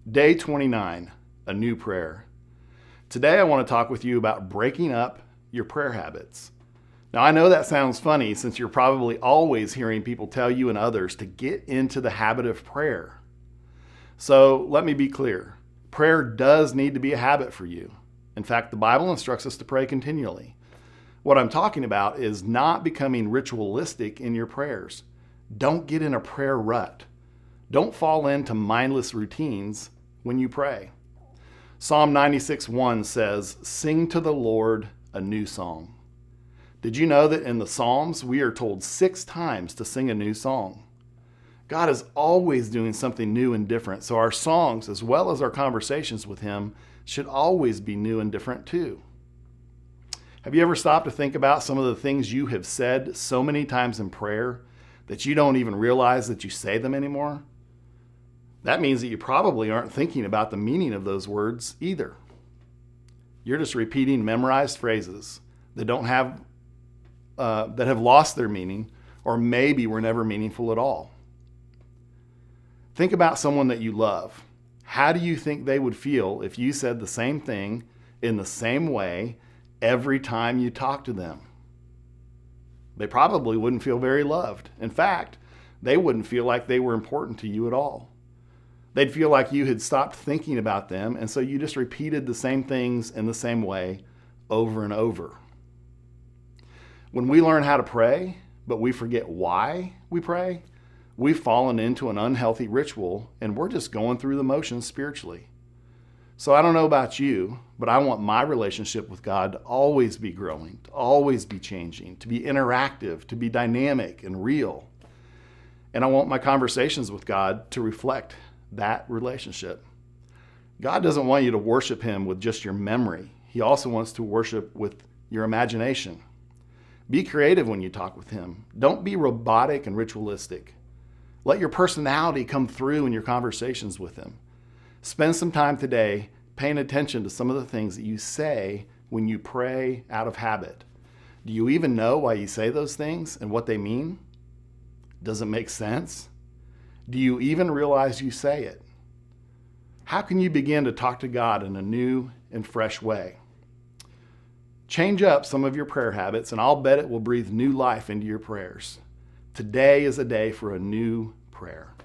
Day 29, a new prayer. Today I want to talk with you about breaking up your prayer habits. Now I know that sounds funny since you're probably always hearing people tell you and others to get into the habit of prayer. So let me be clear. Prayer does need to be a habit for you. In fact, the Bible instructs us to pray continually. What I'm talking about is not becoming ritualistic in your prayers. Don't get in a prayer rut. Don't fall into mindless routines when you pray. Psalm 96:1 says, "Sing to the Lord a new song." Did you know that in the Psalms we are told 6 times to sing a new song? God is always doing something new and different, so our songs as well as our conversations with Him should always be new and different too. Have you ever stopped to think about some of the things you have said so many times in prayer that you don't even realize that you say them anymore? That means that you probably aren't thinking about the meaning of those words either. You're just repeating memorized phrases that have lost their meaning, or maybe were never meaningful at all. Think about someone that you love. How do you think they would feel if you said the same thing in the same way every time you talk to them? They probably wouldn't feel very loved. In fact, they wouldn't feel like they were important to you at all. They'd feel like you had stopped thinking about them, and so you just repeated the same things in the same way over and over. When we learn how to pray, but we forget why we pray, we've fallen into an unhealthy ritual, and we're just going through the motions spiritually. So I don't know about you, but I want my relationship with God to always be growing, to always be changing, to be interactive, to be dynamic and real. And I want my conversations with God to reflect that relationship. God doesn't want you to worship Him with just your memory. He also wants to worship with your imagination. Be creative when you talk with Him. Don't be robotic and ritualistic. Let your personality come through in your conversations with Him. Spend some time today paying attention to some of the things that you say when you pray out of habit. Do you even know why you say those things and what they mean? Does it make sense? Do you even realize you say it? How can you begin to talk to God in a new and fresh way? Change up some of your prayer habits, and I'll bet it will breathe new life into your prayers. Today is a day for a new prayer.